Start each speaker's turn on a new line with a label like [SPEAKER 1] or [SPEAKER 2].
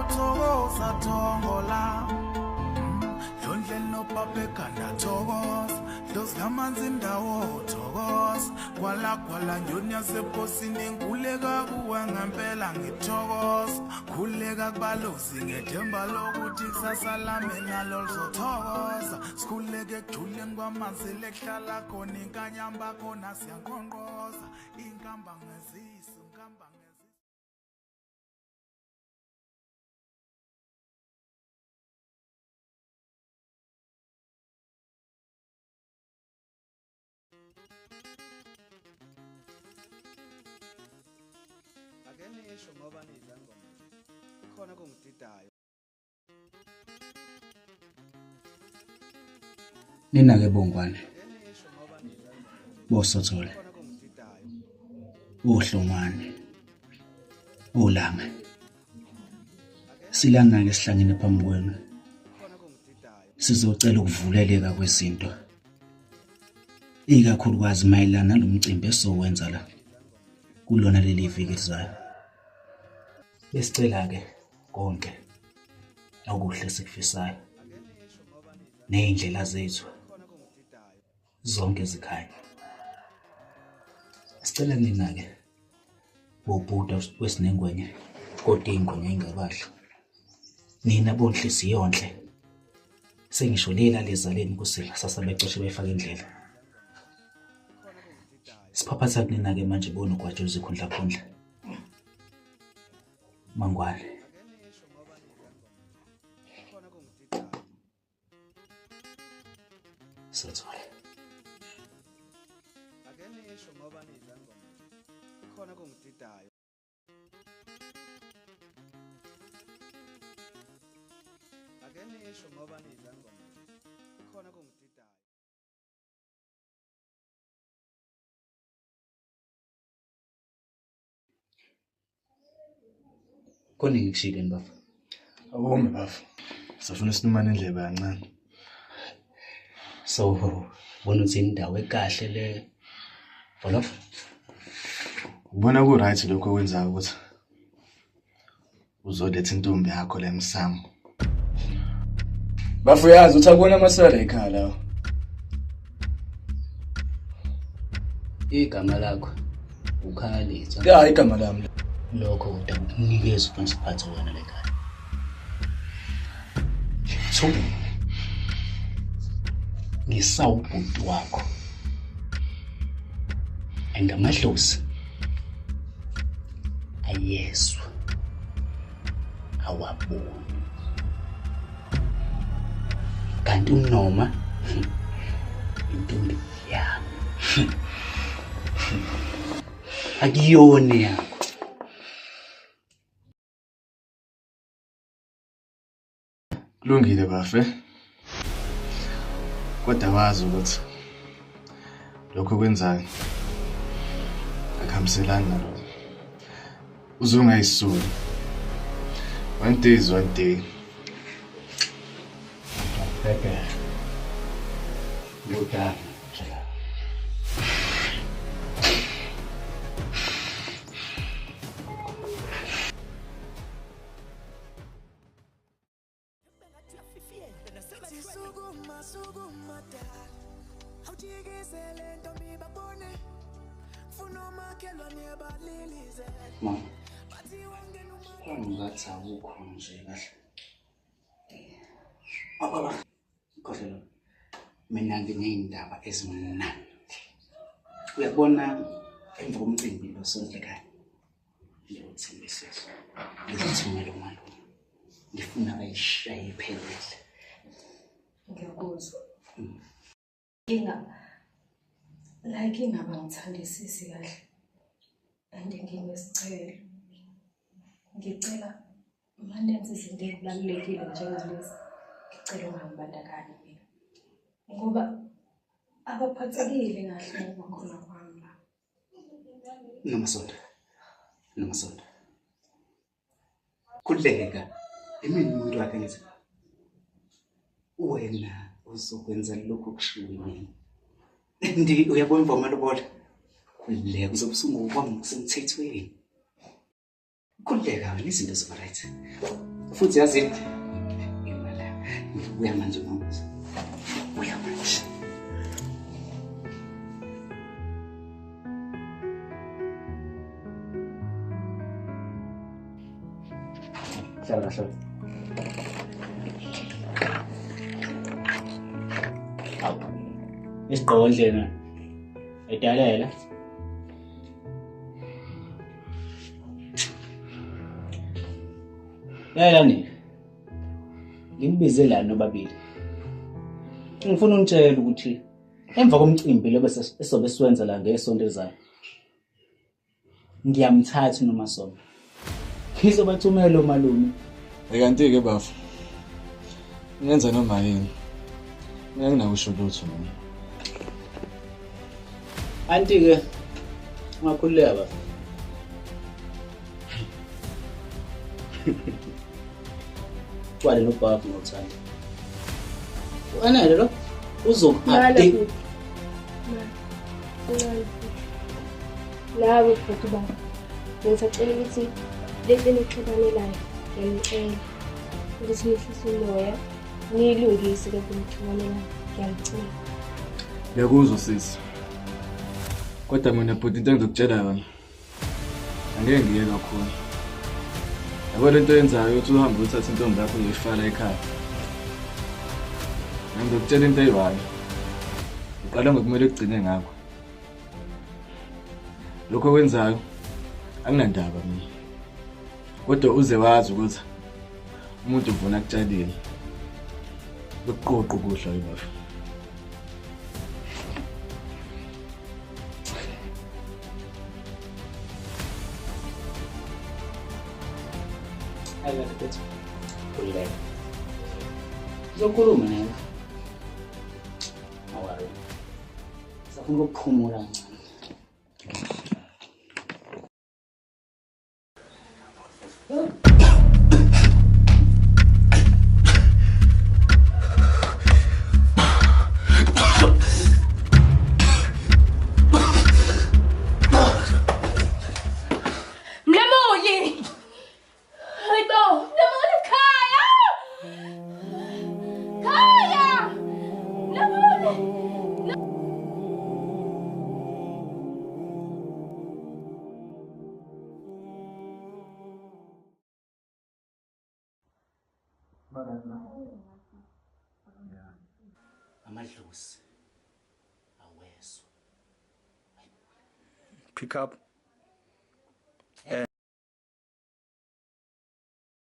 [SPEAKER 1] thokoza thongola Londle no papekanda thokoza Los gamanzi ndawo thokoza Kwala njonya seposini nkuleka kuwe ngempela ngithokoza Khuleka kubalozi ngethemba lokuthi kusasa lami nalo lizothokoza Sikhuleke ejuleni kwamanzi lehlala khona inkanyamba khona siyankonqoza Inkamba ngezisi
[SPEAKER 2] Akenisho ngoba nizangoma khona kungididayo
[SPEAKER 3] Nina ke Bongwane
[SPEAKER 2] akenisho ngoba nizangoma
[SPEAKER 3] bosothole
[SPEAKER 2] khona kungididayo
[SPEAKER 3] uhlongwane ulanga silana ke sihlangene phambi kwenu
[SPEAKER 2] khona kungididayo
[SPEAKER 3] sizocela ukuvuleleka kwezinto ikakhulukazi mayelana nalomcimbi esizowenza la kulona leli viki elizayo besicela ke konke okuhle sikufisayo neindlela zethu
[SPEAKER 2] khona kungididayo
[SPEAKER 3] zonke zikhaya sicela nina ke bobhuda wesinengwenye kodwa ingwenye ingabahla nina bonhliziyo yonhle sengisho lela lezaleni kusela sasabecoshe befaka indlela siphaphatha kunina ke manje bona ugwaje uzikhundla khundla Mangwane
[SPEAKER 2] akenisho ngoba nizangoma khona kungididayo
[SPEAKER 3] sothole
[SPEAKER 2] akenisho ngoba nizangoma khona kungididayo akenisho ngoba nizangoma khona kungididayo
[SPEAKER 3] kone ngikushikeni bafa
[SPEAKER 4] Awume bafu. Safuna isinumane indlebe kancane.
[SPEAKER 3] so bona uthi indawo ekahle le Bolof
[SPEAKER 4] Ubona ku right lokho okwenzayo ukuthi uzoletha intombi yakho la emsamo. Bafu yazi uthi akubona amasela ekhaya lawo.
[SPEAKER 3] igama lakho ukhalitha
[SPEAKER 4] Ya igama lami.
[SPEAKER 3] lokho kodwa ukunikeza ukusiphatha wena lekhaya Thubi ngisawubhuti wakho angamadlozi ayeswa awaboni kanti unoma intombi yami akuyona yakho
[SPEAKER 4] Kulungile bafe. Kodwa wazi ukuthi lokho okwenzayo akuhambiselani nalo. Uzungayisuli. One day is one day.
[SPEAKER 3] Bebe. Buta. Mama. Kwangathi awukho nje kahle. Baba. Kodwa mina ngineyindaba ezimnandi. Uyabona emva komcimbi lo sonke ekhaya. Ngiyothembisa. Ngizithumela umalume. Ngifuna ayishaye iphelele.
[SPEAKER 5] Ngiyakuzwa. Inkinga bangithandisisi kahle. And nginesicelo. Ngicela manenze izinto ezibalulekile njengalezi. Ngicela ungangibandakanye mina. Ngoba abaphathekile kahle ngoba khona kwami la.
[SPEAKER 3] Nomasonto. Kuleka imini umuntu wakhe ngithi wena uzokwenza lokho kushiwo yini. Ndi uyabona imvama lobola. Kuleka uzobusungu kwami kusemthethweni. Kuleka wena izinto ziba right. Futhi yazi imali. Uya manje mama. Uya manje. Hlala hlala. Awu. Isigqondle na. Edalela. Yayani. Nginibize la nobabili. Ngifuna unitshela ukuthi emva komcimbi lebese esobe siwenza la ngesonto ezayo. Ngiyamthatha noMasono. Ngizobathumela omalume.
[SPEAKER 4] Kanti ke bafu. Ngenza noma yini. Mina nginakusho lutho mina.
[SPEAKER 3] Anti ke ungakhululeka bafu. Wale nobhafu ngothanda. Uanele lo uzokuphatha.
[SPEAKER 5] Lawo futhi baba. Ngisacela ukuthi lento nixubanelayo ngiyacela ukuthi nihlise umoya nilungise ke kumxubanelayo ngiyacela.
[SPEAKER 4] Ngiyakuzwa sisi. Kodwa mina bhuti into engizokutshela yona. Angeke ngiye kakhulu. Yabo lento yenzayo ukuthi uhambe uthatha intombi yakho uyoyifala ekhaya. Ngizokutshela into eyiwayo. Uqala ngokumele ugcine ngakho. Lokho okwenzayo anginandaba mina. Kodwa uze wazi ukuthi umuntu uvuna akutshalile. Bekuqoqa ukudla yibafu.
[SPEAKER 3] Hayi bathi kulele. Zokhuluma naye. Awari. Safuna ukuphumula kancane.
[SPEAKER 5] Mlamuli! Hayibo, Mlamuli khaya! Khaya! Mlamuli!
[SPEAKER 3] Amadlozi. Aweso.
[SPEAKER 2] Pick up.